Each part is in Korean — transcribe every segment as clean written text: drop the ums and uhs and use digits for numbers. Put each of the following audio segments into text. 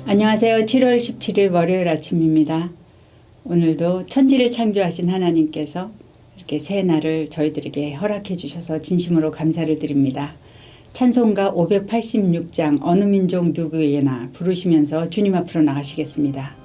안녕하세요. 7월 17일 월요일 아침입니다. 오늘도 천지를 창조하신 하나님께서 이렇게 새 날을 저희들에게 허락해 주셔서 진심으로 감사를 드립니다. 찬송가 586장 어느 민족 누구에게나 부르시면서 주님 앞으로 나가시겠습니다.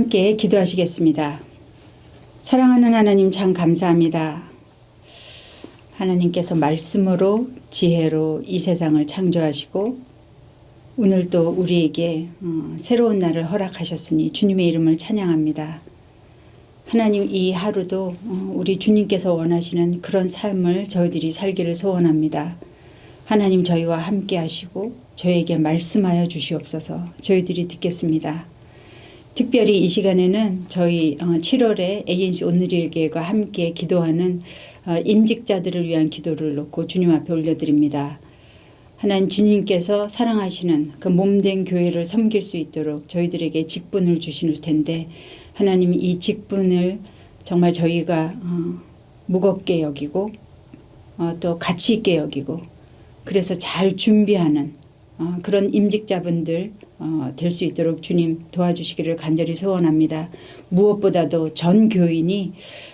함께 기도하시겠습니다. 사랑하는 하나님 참 감사합니다. 하나님께서 말씀으로 지혜로 이 세상을 창조하시고 오늘도 우리에게 새로운 날을 허락하셨으니 주님의 이름을 찬양합니다. 하나님, 이 하루도 우리 주님께서 원하시는 그런 삶을 저희들이 살기를 소원합니다. 하나님, 저희와 함께 하시고 저희에게 말씀하여 주시옵소서. 저희들이 듣겠습니다. 특별히 이 시간에는 저희 7월에 ANC 온누리교회가 함께 기도하는 임직자들을 위한 기도를 놓고 주님 앞에 올려드립니다. 하나님, 주님께서 사랑하시는 그 몸된 교회를 섬길 수 있도록 저희들에게 직분을 주실 텐데, 하나님, 이 직분을 정말 저희가 무겁게 여기고 또 가치 있게 여기고, 그래서 잘 준비하는 그런 임직자분들 될 수 있도록 주님 도와주시기를 간절히 소원합니다. 무엇보다도 전 교인이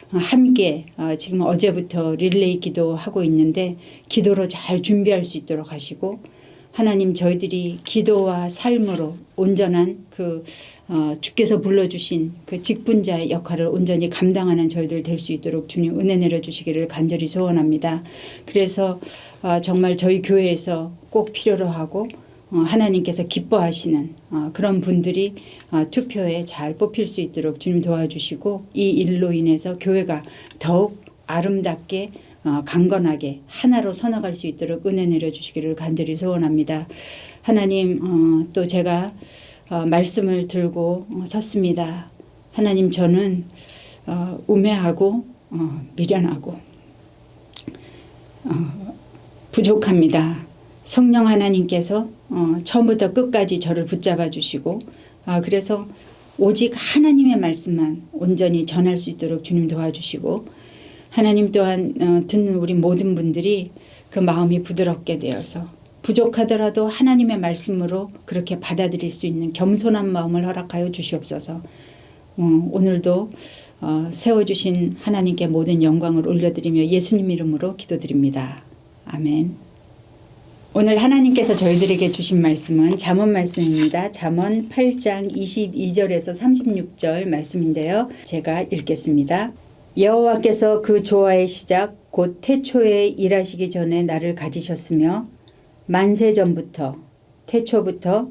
함께 지금 어제부터 릴레이 기도하고 있는데 기도로 잘 준비할 수 있도록 하시고, 하나님, 저희들이 기도와 삶으로 온전한 주께서 불러주신 그 직분자의 역할을 온전히 감당하는 저희들 될 수 있도록 주님 은혜 내려주시기를 간절히 소원합니다. 그래서 정말 저희 교회에서 꼭 필요로 하고 하나님께서 기뻐하시는 그런 분들이 투표에 잘 뽑힐 수 있도록 주님 도와주시고, 이 일로 인해서 교회가 더욱 아름답게 강건하게 하나로 서나갈 수 있도록 은혜 내려주시기를 간절히 소원합니다. 하나님, 또 제가 말씀을 들고 섰습니다. 하나님, 저는 우매하고 미련하고 부족합니다. 성령 하나님께서 처음부터 끝까지 저를 붙잡아 주시고, 그래서 오직 하나님의 말씀만 온전히 전할 수 있도록 주님 도와주시고, 하나님 또한 듣는 우리 모든 분들이 그 마음이 부드럽게 되어서 부족하더라도 하나님의 말씀으로 그렇게 받아들일 수 있는 겸손한 마음을 허락하여 주시옵소서. 오늘도 세워주신 하나님께 모든 영광을 올려드리며 예수님 이름으로 기도드립니다. 아멘. 오늘 하나님께서 저희들에게 주신 말씀은 잠언 말씀입니다. 잠언 8장 22절에서 36절 말씀인데요. 제가 읽겠습니다. 여호와께서 그 조화의 시작 곧 태초에 일하시기 전에 나를 가지셨으며 만세 전부터 태초부터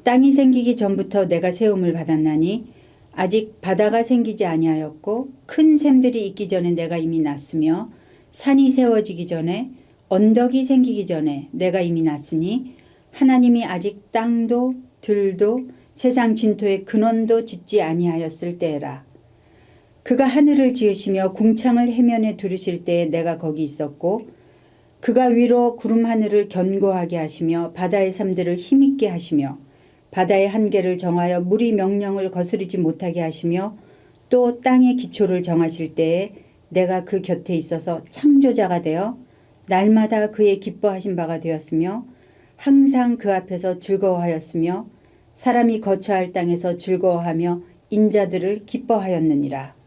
땅이 생기기 전부터 내가 세움을 받았나니 아직 바다가 생기지 아니하였고 큰 샘들이 있기 전에 내가 이미 났으며 산이 세워지기 전에 언덕이 생기기 전에 내가 이미 났으니 하나님이 아직 땅도 들도 세상 진토의 근원도 짓지 아니하였을 때에라. 그가 하늘을 지으시며 궁창을 해면에 두르실 때에 내가 거기 있었고 그가 위로 구름 하늘을 견고하게 하시며 바다의 삶들을 힘있게 하시며 바다의 한계를 정하여 물이 명령을 거스르지 못하게 하시며 또 땅의 기초를 정하실 때에 내가 그 곁에 있어서 창조자가 되어 날마다 그의 기뻐하신 바가 되었으며 항상 그 앞에서 즐거워하였으며 사람이 거처할 땅에서 즐거워하며 인자들을 기뻐하였느니라.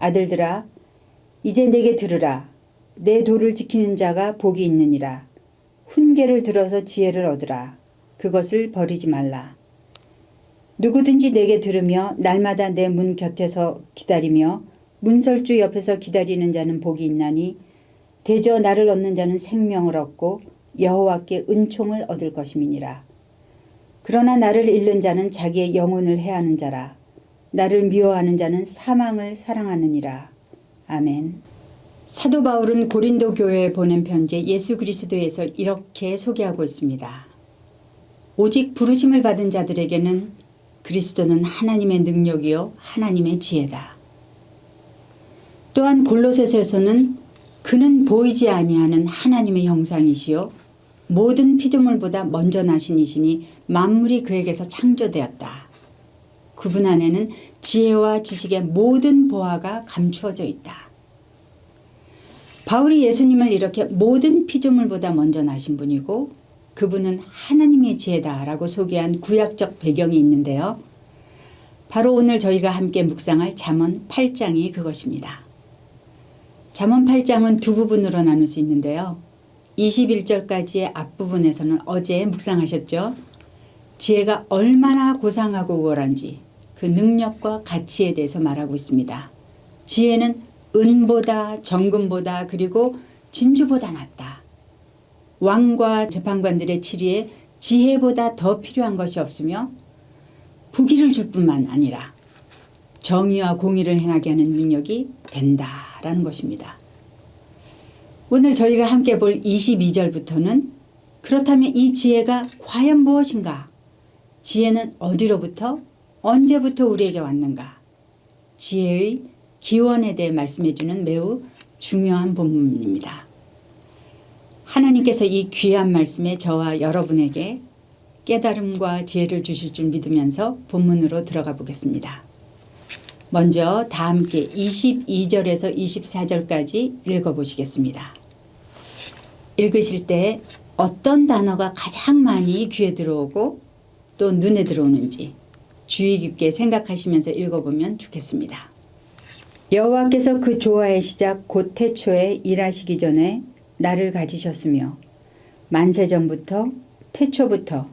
아들들아, 이제 내게 들으라. 내 도를 지키는 자가 복이 있느니라. 훈계를 들어서 지혜를 얻으라. 그것을 버리지 말라. 누구든지 내게 들으며 날마다 내 문 곁에서 기다리며 문설주 옆에서 기다리는 자는 복이 있나니 대저 나를 얻는 자는 생명을 얻고 여호와께 은총을 얻을 것임이니라. 그러나 나를 잃는 자는 자기의 영혼을 해하는 자라. 나를 미워하는 자는 사망을 사랑하느니라. 아멘. 사도 바울은 고린도 교회에 보낸 편지에 예수 그리스도에서 이렇게 소개하고 있습니다. 오직 부르심을 받은 자들에게는 그리스도는 하나님의 능력이요 하나님의 지혜다. 또한 골로새서에서는 그는 보이지 아니하는 하나님의 형상이시요 모든 피조물보다 먼저 나신 이시니 만물이 그에게서 창조되었다. 그분 안에는 지혜와 지식의 모든 보화가 감추어져 있다. 바울이 예수님을 이렇게 모든 피조물보다 먼저 나신 분이고 그분은 하나님의 지혜다라고 소개한 구약적 배경이 있는데요. 바로 오늘 저희가 함께 묵상할 잠언 8장이 그것입니다. 잠언 8장은 두 부분으로 나눌 수 있는데요. 21절까지의 앞부분에서는 어제 묵상하셨죠. 지혜가 얼마나 고상하고 우월한지 그 능력과 가치에 대해서 말하고 있습니다. 지혜는 은보다 정금보다 그리고 진주보다 낫다. 왕과 재판관들의 치리에 지혜보다 더 필요한 것이 없으며 부귀를 줄 뿐만 아니라 정의와 공의를 행하게 하는 능력이 된다라는 것입니다. 오늘 저희가 함께 볼 22절부터는 그렇다면 이 지혜가 과연 무엇인가? 지혜는 어디로부터 언제부터 우리에게 왔는가? 지혜의 기원에 대해 말씀해 주는 매우 중요한 본문입니다. 하나님께서 이 귀한 말씀에 저와 여러분에게 깨달음과 지혜를 주실 줄 믿으면서 본문으로 들어가 보겠습니다. 먼저 다 함께 22절에서 24절까지 읽어보시겠습니다. 읽으실 때 어떤 단어가 가장 많이 귀에 들어오고 또 눈에 들어오는지 주의 깊게 생각하시면서 읽어보면 좋겠습니다. 여호와께서 그 조화의 시작 곧 태초에 일하시기 전에 나를 가지셨으며 만세 전부터 태초부터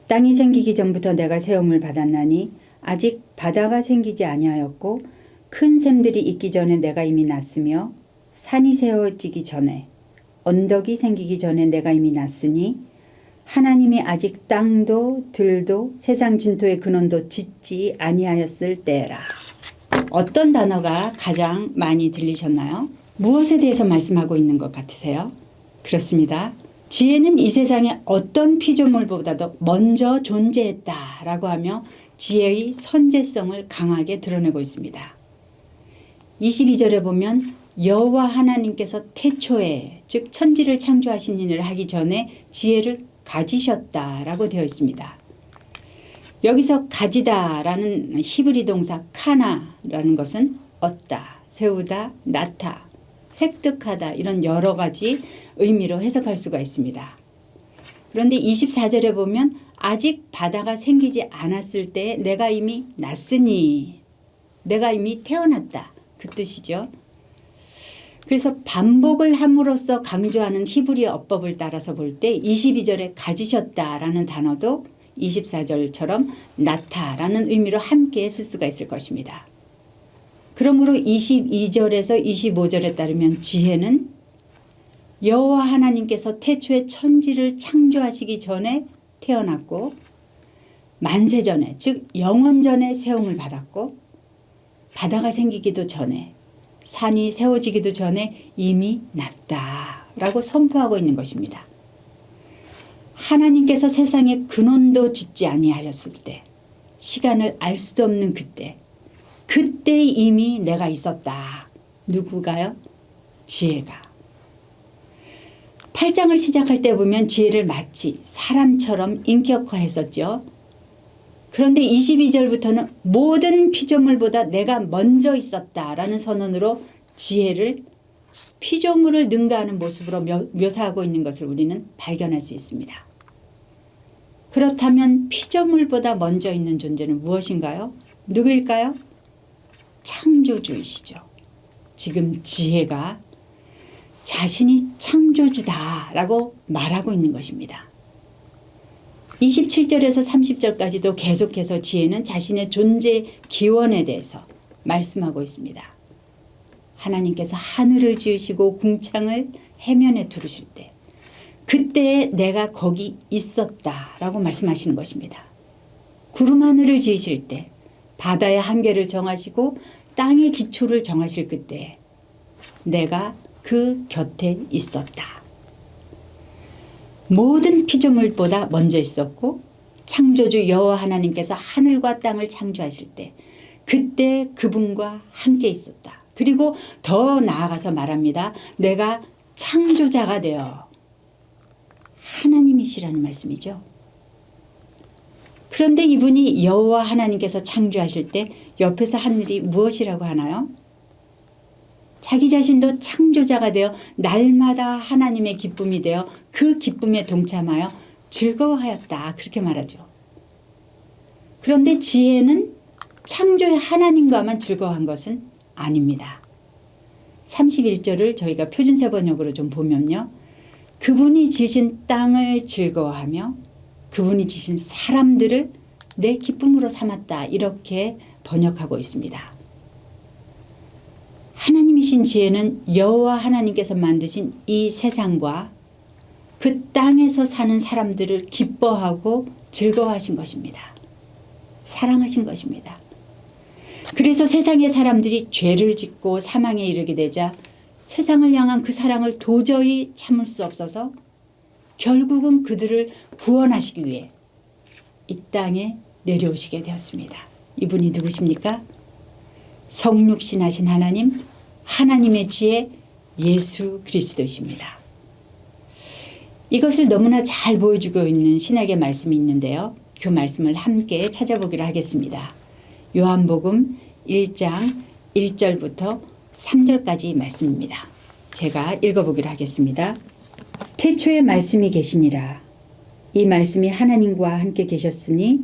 땅이 생기기 전부터 내가 세움을 받았나니 아직 바다가 생기지 아니하였고 큰 샘들이 있기 전에 내가 이미 났으며 산이 세워지기 전에 언덕이 생기기 전에 내가 이미 났으니 하나님이 아직 땅도 들도 세상 진토의 근원도 짓지 아니하였을 때라. 어떤 단어가 가장 많이 들리셨나요? 무엇에 대해서 말씀하고 있는 것 같으세요? 그렇습니다. 지혜는 이 세상에 어떤 피조물보다도 먼저 존재했다라고 하며 지혜의 선재성을 강하게 드러내고 있습니다. 22절에 보면 여호와 하나님께서 태초에 즉 천지를 창조하신 일을 하기 전에 지혜를 가지셨다라고 되어 있습니다. 여기서 가지다라는 히브리 동사 카나라는 것은 얻다, 세우다, 낳다, 획득하다 이런 여러 가지 의미로 해석할 수가 있습니다. 그런데 24절에 보면 아직 바다가 생기지 않았을 때 내가 이미 났으니 내가 이미 태어났다 그 뜻이죠. 그래서 반복을 함으로써 강조하는 히브리 어법을 따라서 볼 때 22절에 가지셨다라는 단어도 24절처럼 낳다라는 의미로 함께 쓸 수가 있을 것입니다. 그러므로 22절에서 25절에 따르면 지혜는 여호와 하나님께서 태초에 천지를 창조하시기 전에 태어났고 만세 전에 즉 영원 전에 세움을 받았고 바다가 생기기도 전에 산이 세워지기도 전에 이미 났다라고 선포하고 있는 것입니다. 하나님께서 세상에 근원도 짓지 아니하였을 때 시간을 알 수도 없는 그때 이미 내가 있었다. 누구가요? 지혜가. 8장을 시작할 때 보면 지혜를 마치 사람처럼 인격화했었죠. 그런데 22절부터는 모든 피조물보다 내가 먼저 있었다라는 선언으로 지혜를 피조물을 능가하는 모습으로 묘사하고 있는 것을 우리는 발견할 수 있습니다. 그렇다면 피조물보다 먼저 있는 존재는 무엇인가요? 누구일까요? 창조주이시죠. 지금 지혜가 자신이 창조주다라고 말하고 있는 것입니다. 27절에서 30절까지도 계속해서 지혜는 자신의 존재 기원에 대해서 말씀하고 있습니다. 하나님께서 하늘을 지으시고 궁창을 해면에 두르실 때 그때에 내가 거기 있었다라고 말씀하시는 것입니다. 구름 하늘을 지으실 때 바다의 한계를 정하시고 땅의 기초를 정하실 그때 내가 그 곁에 있었다. 모든 피조물보다 먼저 있었고 창조주 여호와 하나님께서 하늘과 땅을 창조하실 때 그때 그분과 함께 있었다. 그리고 더 나아가서 말합니다. 내가 창조자가 되어 하나님이시라는 말씀이죠. 그런데 이분이 여호와 하나님께서 창조하실 때 옆에서 하늘이 무엇이라고 하나요? 자기 자신도 창조자가 되어 날마다 하나님의 기쁨이 되어 그 기쁨에 동참하여 즐거워하였다. 그렇게 말하죠. 그런데 지혜는 창조의 하나님과만 즐거워한 것은 아닙니다. 31절을 저희가 표준세 번역으로 좀 보면요. 그분이 지으신 땅을 즐거워하며 그분이 지으신 사람들을 내 기쁨으로 삼았다. 이렇게 번역하고 있습니다. 하나님이신 지혜는 여호와 하나님께서 만드신 이 세상과 그 땅에서 사는 사람들을 기뻐하고 즐거워하신 것입니다. 사랑하신 것입니다. 그래서 세상의 사람들이 죄를 짓고 사망에 이르게 되자 세상을 향한 그 사랑을 도저히 참을 수 없어서 결국은 그들을 구원하시기 위해 이 땅에 내려오시게 되었습니다. 이분이 누구십니까? 성육신하신 하나님, 하나님의 지혜 예수 그리스도이십니다. 이것을 너무나 잘 보여주고 있는 신약의 말씀이 있는데요. 그 말씀을 함께 찾아보기로 하겠습니다. 요한복음 1장 1절부터 3절까지 말씀입니다. 제가 읽어보기로 하겠습니다. 태초에 말씀이 계시니라. 이 말씀이 하나님과 함께 계셨으니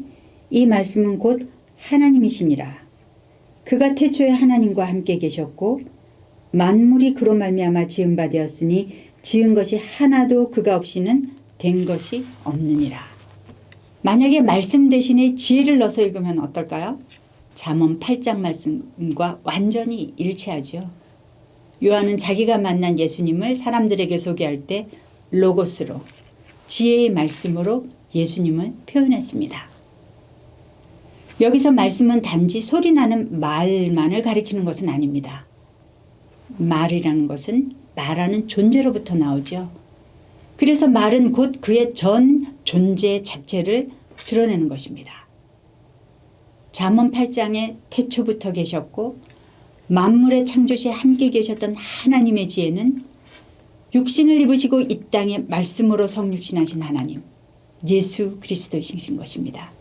이 말씀은 곧 하나님이시니라. 그가 태초에 하나님과 함께 계셨고 만물이 그로 말미암아 지은 바 되었으니 지은 것이 하나도 그가 없이는 된 것이 없느니라. 만약에 말씀 대신에 지혜를 넣어서 읽으면 어떨까요? 잠언 8장 말씀과 완전히 일치하죠. 요한은 자기가 만난 예수님을 사람들에게 소개할 때 로고스로, 지혜의 말씀으로 예수님을 표현했습니다. 여기서 말씀은 단지 소리나는 말만을 가리키는 것은 아닙니다. 말이라는 것은 말하는 존재로부터 나오죠. 그래서 말은 곧 그의 전 존재 자체를 드러내는 것입니다. 잠언 8장에 태초부터 계셨고 만물의 창조시에 함께 계셨던 하나님의 지혜는 육신을 입으시고 이 땅에 말씀으로 성육신하신 하나님 예수 그리스도이신 것입니다.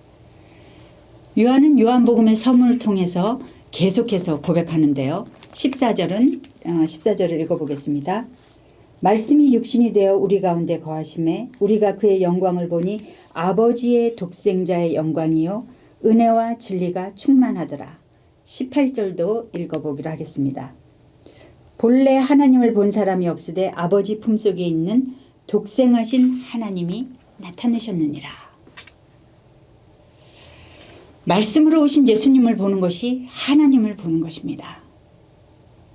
요한은 요한복음의 서문을 통해서 계속해서 고백하는데요. 14절을 읽어보겠습니다. 말씀이 육신이 되어 우리 가운데 거하심에 우리가 그의 영광을 보니 아버지의 독생자의 영광이요 은혜와 진리가 충만하더라. 18절도 읽어보기로 하겠습니다. 본래 하나님을 본 사람이 없으되 아버지 품속에 있는 독생하신 하나님이 나타내셨느니라. 말씀으로 오신 예수님을 보는 것이 하나님을 보는 것입니다.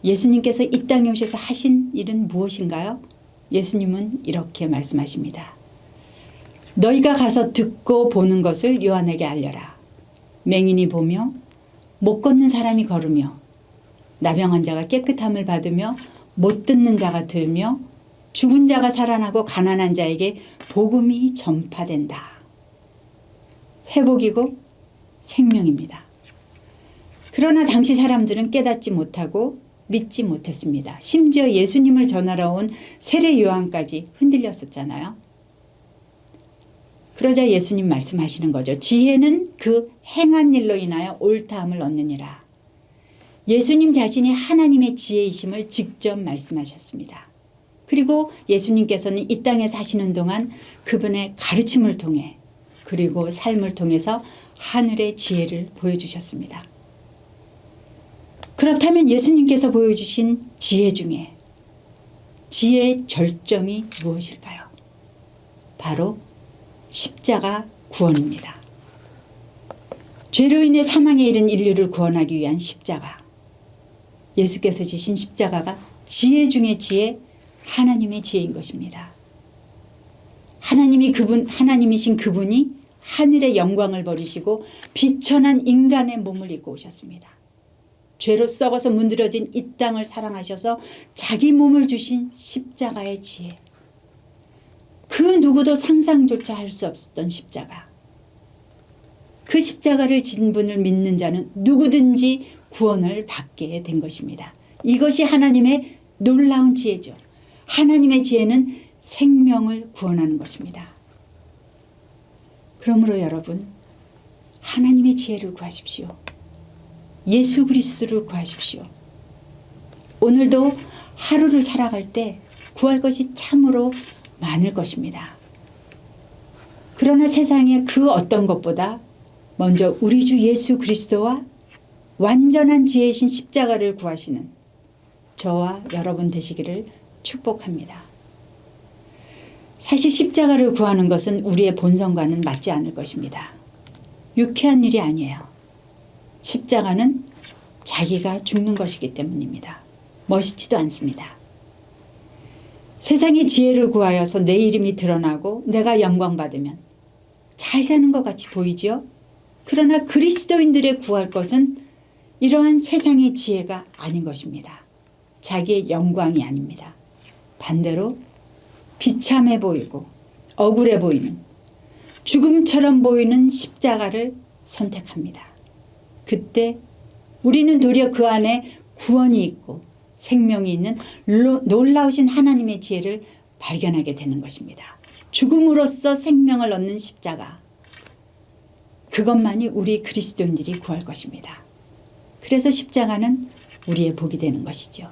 예수님께서 이 땅에 오셔서 하신 일은 무엇인가요? 예수님은 이렇게 말씀하십니다. 너희가 가서 듣고 보는 것을 요한에게 알려라. 맹인이 보며 못 걷는 사람이 걸으며 나병한 자가 깨끗함을 받으며 못 듣는 자가 들으며 죽은 자가 살아나고 가난한 자에게 복음이 전파된다. 회복이고 생명입니다. 그러나 당시 사람들은 깨닫지 못하고 믿지 못했습니다. 심지어 예수님을 전하러 온 세례 요한까지 흔들렸었잖아요. 그러자 예수님 말씀하시는 거죠. 지혜는 그 행한 일로 인하여 옳다함을 얻느니라. 예수님 자신이 하나님의 지혜이심을 직접 말씀하셨습니다. 그리고 예수님께서는 이 땅에 사시는 동안 그분의 가르침을 통해 그리고 삶을 통해서 하늘의 지혜를 보여주셨습니다. 그렇다면 예수님께서 보여주신 지혜 중에 지혜의 절정이 무엇일까요? 바로 십자가 구원입니다. 죄로 인해 사망에 이른 인류를 구원하기 위한 십자가. 예수께서 지신 십자가가 지혜 중의 지혜, 하나님의 지혜인 것입니다. 하나님이신 그분이 하늘의 영광을 버리시고 비천한 인간의 몸을 입고 오셨습니다. 죄로 썩어서 문드러진 이 땅을 사랑하셔서 자기 몸을 주신 십자가의 지혜. 그 누구도 상상조차 할 수 없었던 십자가. 그 십자가를 진 분을 믿는 자는 누구든지 구원을 받게 된 것입니다. 이것이 하나님의 놀라운 지혜죠. 하나님의 지혜는 생명을 구원하는 것입니다. 그러므로 여러분, 하나님의 지혜를 구하십시오. 예수 그리스도를 구하십시오. 오늘도 하루를 살아갈 때 구할 것이 참으로 많을 것입니다. 그러나 세상에 그 어떤 것보다 먼저 우리 주 예수 그리스도와 완전한 지혜이신 십자가를 구하시는 저와 여러분 되시기를 축복합니다. 사실 십자가를 구하는 것은 우리의 본성과는 맞지 않을 것입니다. 유쾌한 일이 아니에요. 십자가는 자기가 죽는 것이기 때문입니다. 멋있지도 않습니다. 세상의 지혜를 구하여서 내 이름이 드러나고 내가 영광받으면 잘 사는 것 같이 보이지요? 그러나 그리스도인들의 구할 것은 이러한 세상의 지혜가 아닌 것입니다. 자기의 영광이 아닙니다. 반대로 비참해 보이고 억울해 보이는 죽음처럼 보이는 십자가를 선택합니다. 그때 우리는 도리어 그 안에 구원이 있고 생명이 있는 놀라우신 하나님의 지혜를 발견하게 되는 것입니다. 죽음으로써 생명을 얻는 십자가, 그것만이 우리 그리스도인들이 구할 것입니다. 그래서 십자가는 우리의 복이 되는 것이죠.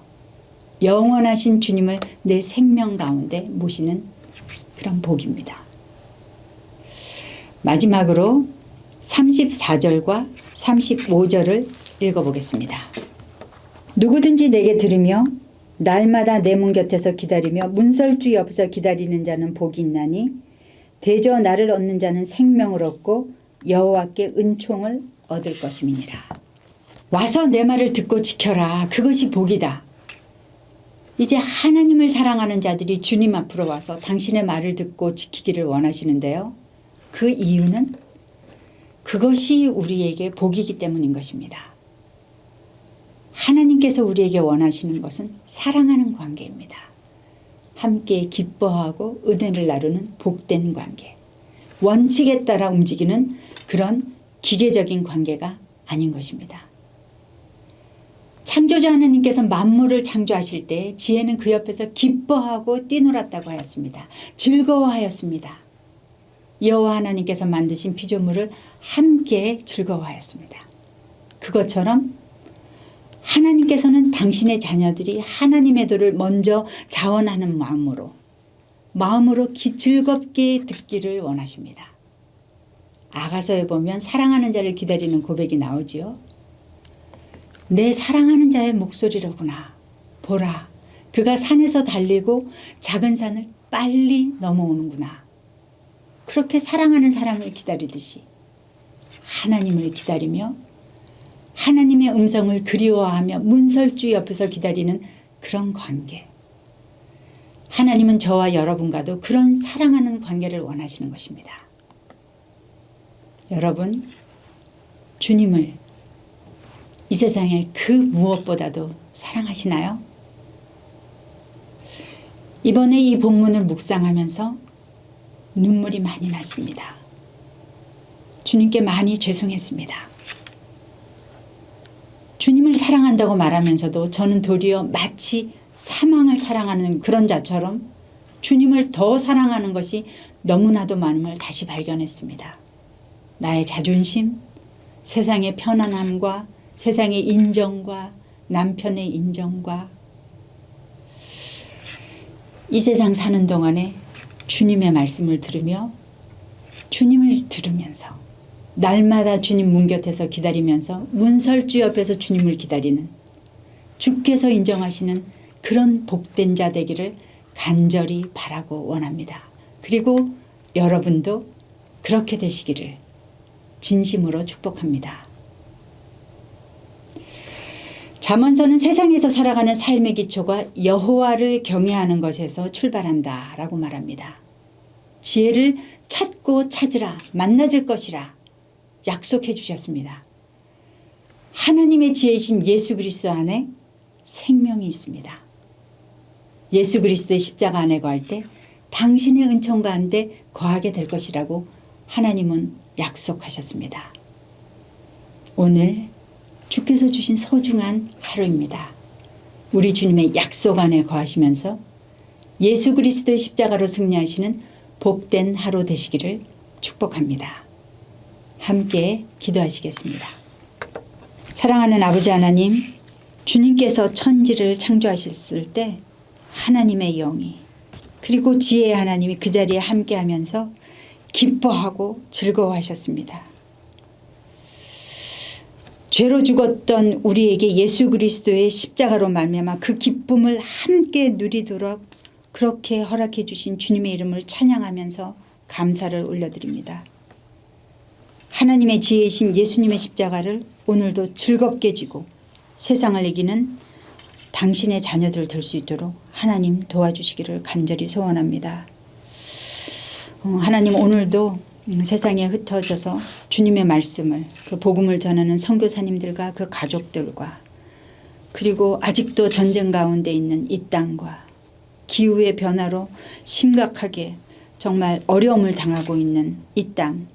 영원하신 주님을 내 생명 가운데 모시는 그런 복입니다. 마지막으로 34절과 35절을 읽어보겠습니다. 누구든지 내게 들으며 날마다 내 문 곁에서 기다리며 문설주 옆에서 기다리는 자는 복이 있나니 대저 나를 얻는 자는 생명을 얻고 여호와께 은총을 얻을 것임이니라. 와서 내 말을 듣고 지켜라. 그것이 복이다. 이제 하나님을 사랑하는 자들이 주님 앞으로 와서 당신의 말을 듣고 지키기를 원하시는데요. 그 이유는 그것이 우리에게 복이기 때문인 것입니다. 하나님께서 우리에게 원하시는 것은 사랑하는 관계입니다. 함께 기뻐하고 은혜를 나누는 복된 관계. 원칙에 따라 움직이는 그런 기계적인 관계가 아닌 것입니다. 창조자 하나님께서 만물을 창조하실 때 지혜는 그 옆에서 기뻐하고 뛰놀았다고 하였습니다. 즐거워하였습니다. 여호와 하나님께서 만드신 피조물을 함께 즐거워하였습니다. 그것처럼 하나님께서는 당신의 자녀들이 하나님의 도를 먼저 자원하는 마음으로 즐겁게 듣기를 원하십니다. 아가서에 보면 사랑하는 자를 기다리는 고백이 나오지요. 내 사랑하는 자의 목소리로구나. 보라, 그가 산에서 달리고 작은 산을 빨리 넘어오는구나. 그렇게 사랑하는 사람을 기다리듯이 하나님을 기다리며 하나님의 음성을 그리워하며 문설주 옆에서 기다리는 그런 관계. 하나님은 저와 여러분과도 그런 사랑하는 관계를 원하시는 것입니다. 여러분, 주님을 이 세상에 그 무엇보다도 사랑하시나요? 이번에 이 본문을 묵상하면서 눈물이 많이 났습니다. 주님께 많이 죄송했습니다. 주님을 사랑한다고 말하면서도 저는 도리어 마치 사망을 사랑하는 그런 자처럼 주님을 더 사랑하는 것이 너무나도 많음을 다시 발견했습니다. 나의 자존심, 세상의 편안함과 세상의 인정과 남편의 인정과 이 세상 사는 동안에 주님의 말씀을 들으며 주님을 들으면서 날마다 주님 문 곁에서 기다리면서 문설주 옆에서 주님을 기다리는 주께서 인정하시는 그런 복된 자 되기를 간절히 바라고 원합니다. 그리고 여러분도 그렇게 되시기를 진심으로 축복합니다. 잠언서는 세상에서 살아가는 삶의 기초가 여호와를 경외하는 것에서 출발한다라고 말합니다. 지혜를 찾고 찾으라, 만나질 것이라 약속해 주셨습니다. 하나님의 지혜이신 예수 그리스도 안에 생명이 있습니다. 예수 그리스도의 십자가 안에 거할 때 당신의 은총 가운데 거하게 될 것이라고 하나님은 약속하셨습니다. 오늘 주께서 주신 소중한 하루입니다. 우리 주님의 약속 안에 거하시면서 예수 그리스도의 십자가로 승리하시는 복된 하루 되시기를 축복합니다. 함께 기도하시겠습니다. 사랑하는 아버지 하나님, 주님께서 천지를 창조하셨을 때 하나님의 영이 그리고 지혜의 하나님이 그 자리에 함께하면서 기뻐하고 즐거워하셨습니다. 죄로 죽었던 우리에게 예수 그리스도의 십자가로 말미암아 그 기쁨을 함께 누리도록 그렇게 허락해 주신 주님의 이름을 찬양하면서 감사를 올려드립니다. 하나님의 지혜이신 예수님의 십자가를 오늘도 즐겁게 지고 세상을 이기는 당신의 자녀들 될 수 있도록 하나님 도와주시기를 간절히 소원합니다. 하나님, 오늘도 세상에 흩어져서 주님의 말씀을, 그 복음을 전하는 선교사님들과 그 가족들과, 그리고 아직도 전쟁 가운데 있는 이 땅과 기후의 변화로 심각하게 정말 어려움을 당하고 있는 이 땅,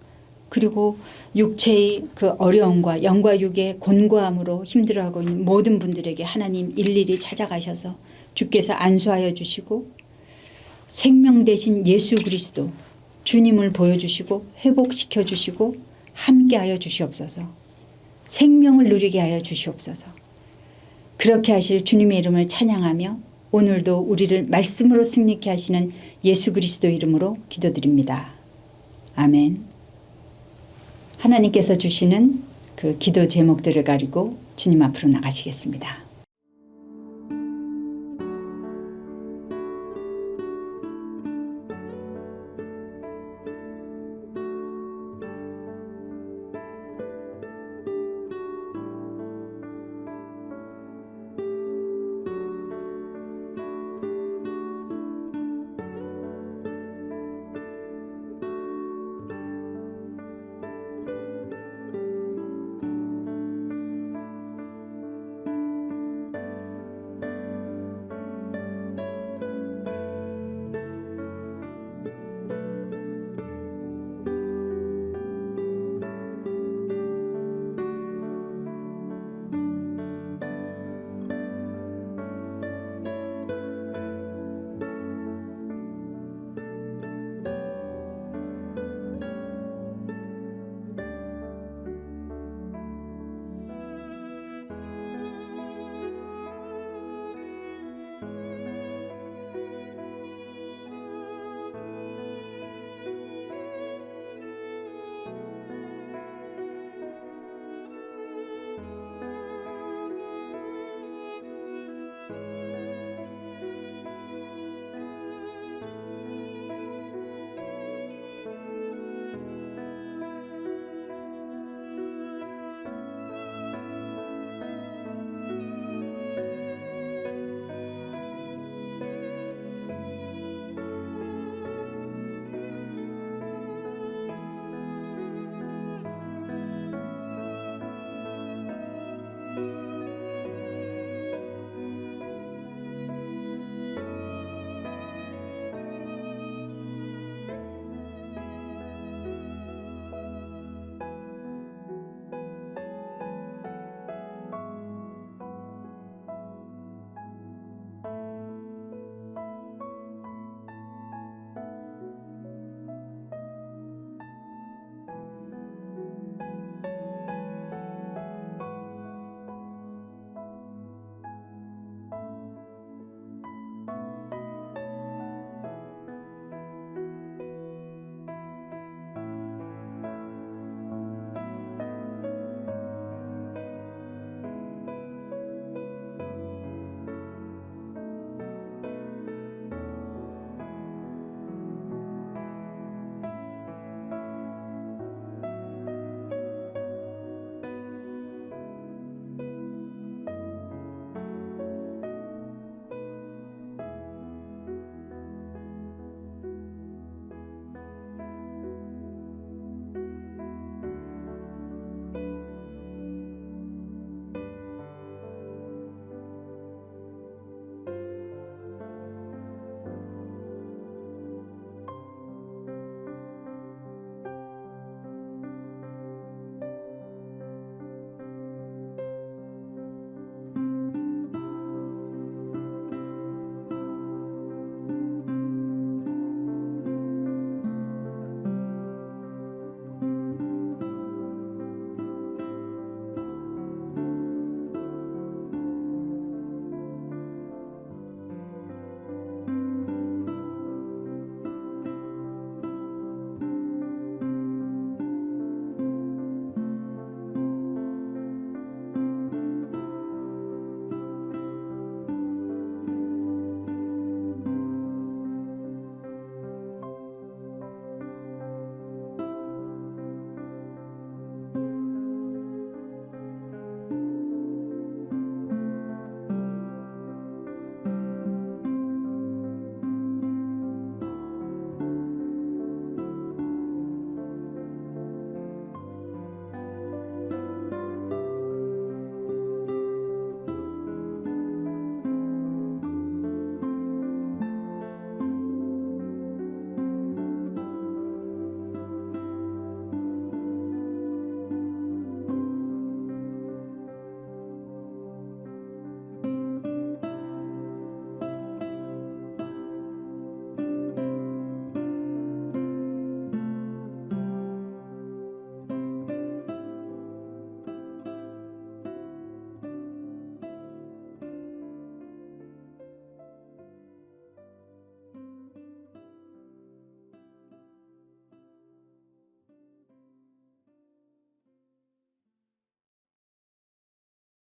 그리고 육체의 그 어려움과 영과 육의 곤고함으로 힘들어하고 있는 모든 분들에게 하나님 일일이 찾아가셔서 주께서 안수하여 주시고 생명 대신 예수 그리스도 주님을 보여주시고 회복시켜 주시고 함께하여 주시옵소서. 생명을 누리게 하여 주시옵소서. 그렇게 하실 주님의 이름을 찬양하며 오늘도 우리를 말씀으로 승리케 하시는 예수 그리스도 이름으로 기도드립니다. 아멘. 하나님께서 주시는 그 기도 제목들을 가지고 주님 앞으로 나가시겠습니다.